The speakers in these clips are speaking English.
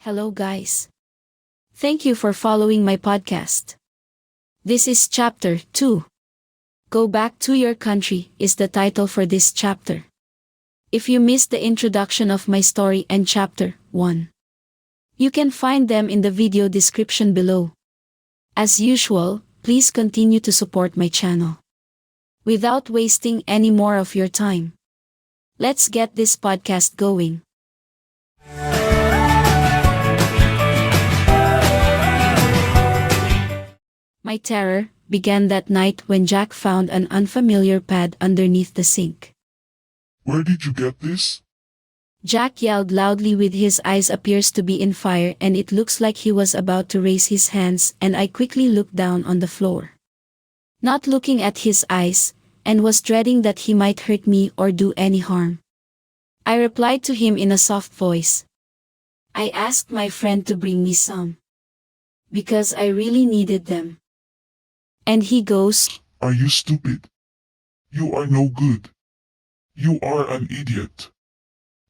Hello guys. Thank you for following my podcast. This is chapter 2. Go Back to Your Country is the title for this chapter. If you missed the introduction of my story and chapter 1, you can find them in the video description below. As usual, please continue to support my channel. Without wasting any more of your time, let's get this podcast going. My terror began that night when Jack found an unfamiliar pad underneath the sink. Where did you get this? Jack yelled loudly with his eyes appears to be in fire and it looks like he was about to raise his hands and I quickly looked down on the floor. Not looking at his eyes, and was dreading that he might hurt me or do any harm. I replied to him in a soft voice. I asked my friend to bring me some. Because I really needed them. And he goes, Are you stupid? You are no good. You are an idiot.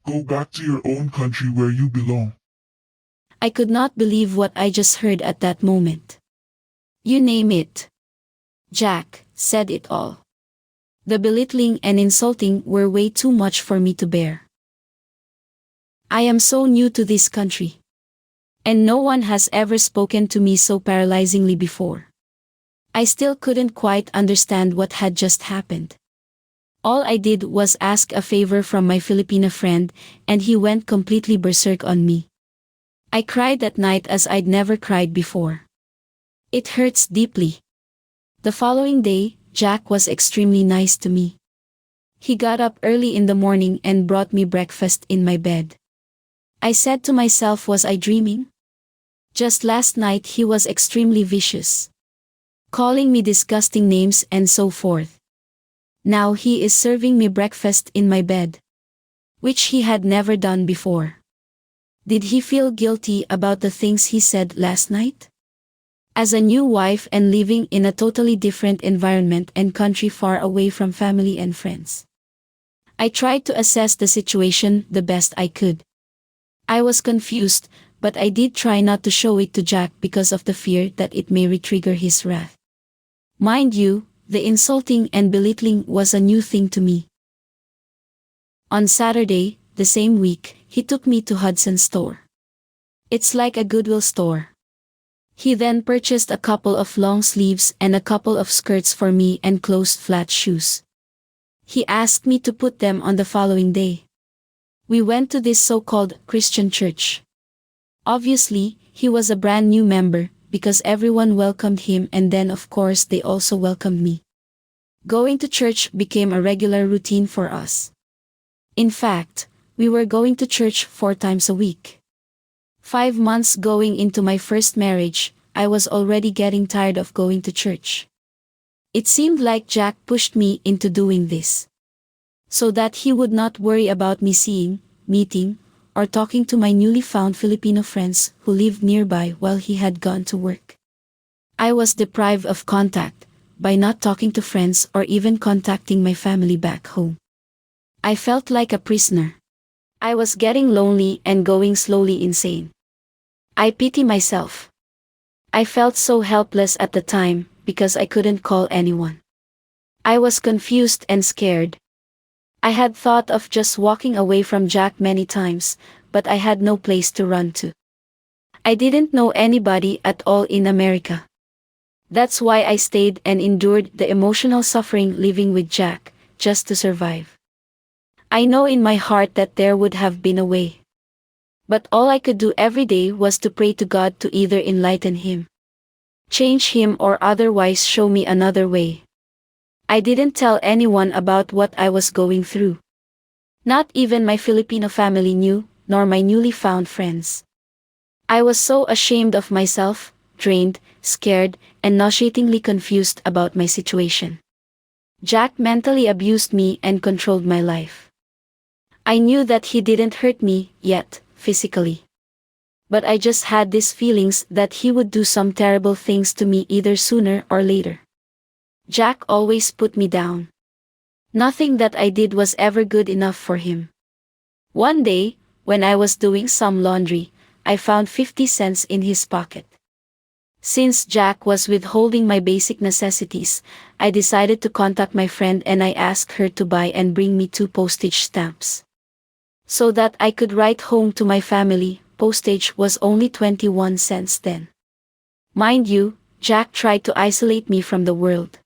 Go back to your own country where you belong. I could not believe what I just heard at that moment. You name it. Jack said it all. The belittling and insulting were way too much for me to bear. I am so new to this country. And no one has ever spoken to me so paralyzingly before. I still couldn't quite understand what had just happened. All I did was ask a favor from my Filipina friend, and he went completely berserk on me. I cried that night as I'd never cried before. It hurts deeply. The following day, Jack was extremely nice to me. He got up early in the morning and brought me breakfast in my bed. I said to myself, was I dreaming? Just last night he was extremely vicious, calling me disgusting names and so forth. Now he is serving me breakfast in my bed, which he had never done before. Did he feel guilty about the things he said last night? As a new wife and living in a totally different environment and country far away from family and friends, I tried to assess the situation the best I could. I was confused, but I did try not to show it to Jack because of the fear that it may re-trigger his wrath. Mind you, the insulting and belittling was a new thing to me. On Saturday, the same week, he took me to Hudson's store. It's like a Goodwill store. He then purchased a couple of long sleeves and a couple of skirts for me and closed flat shoes. He asked me to put them on the following day. We went to this so-called Christian church. Obviously, he was a brand new member, because everyone welcomed him and then of course they also welcomed me. Going to church became a regular routine for us. In fact, we were going to church 4 times a week. 5 months going into my first marriage, I was already getting tired of going to church. It seemed like Jack pushed me into doing this, so that he would not worry about me seeing, meeting, or talking to my newly found Filipino friends who lived nearby while he had gone to work. I was deprived of contact by not talking to friends or even contacting my family back home. I felt like a prisoner. I was getting lonely and going slowly insane. I pity myself. I felt so helpless at the time because I couldn't call anyone. I was confused and scared. I had thought of just walking away from Jack many times, but I had no place to run to. I didn't know anybody at all in America. That's why I stayed and endured the emotional suffering living with Jack, just to survive. I know in my heart that there would have been a way. But all I could do every day was to pray to God to either enlighten him, change him, or otherwise show me another way. I didn't tell anyone about what I was going through. Not even my Filipino family knew, nor my newly found friends. I was so ashamed of myself, drained, scared, and nauseatingly confused about my situation. Jack mentally abused me and controlled my life. I knew that he didn't hurt me yet, physically. But I just had these feelings that he would do some terrible things to me either sooner or later. Jack always put me down. Nothing that I did was ever good enough for him. One day, when I was doing some laundry, I found 50 cents in his pocket. Since Jack was withholding my basic necessities, I decided to contact my friend and I asked her to buy and bring me 2 postage stamps. So that I could write home to my family. Postage was only 21 cents then. Mind you, Jack tried to isolate me from the world.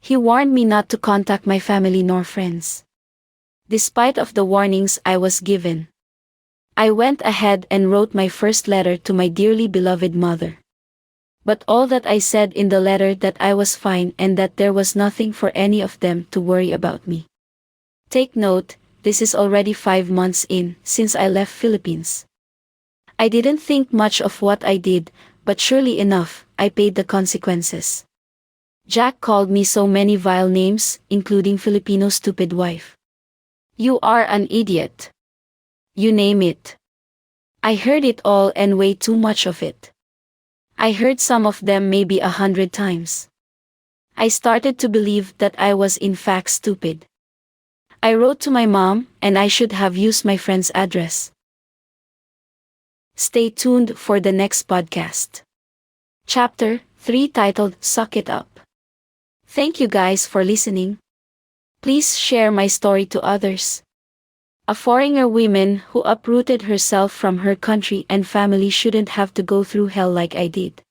He warned me not to contact my family nor friends. Despite of the warnings I was given, I went ahead and wrote my first letter to my dearly beloved mother. But all that I said in the letter that I was fine and that there was nothing for any of them to worry about me. Take note, this is already 5 months in since I left Philippines. I didn't think much of what I did, but surely enough, I paid the consequences. Jack called me so many vile names, including Filipino stupid wife. You are an idiot. You name it. I heard it all and way too much of it. I heard some of them maybe 100 times. I started to believe that I was in fact stupid. I wrote to my mom, and I should have used my friend's address. Stay tuned for the next podcast. Chapter 3 titled Suck It Up. Thank you guys for listening. Please share my story to others. A foreigner woman who uprooted herself from her country and family shouldn't have to go through hell like I did.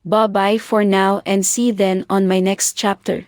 Bye bye for now and see you then on my next chapter.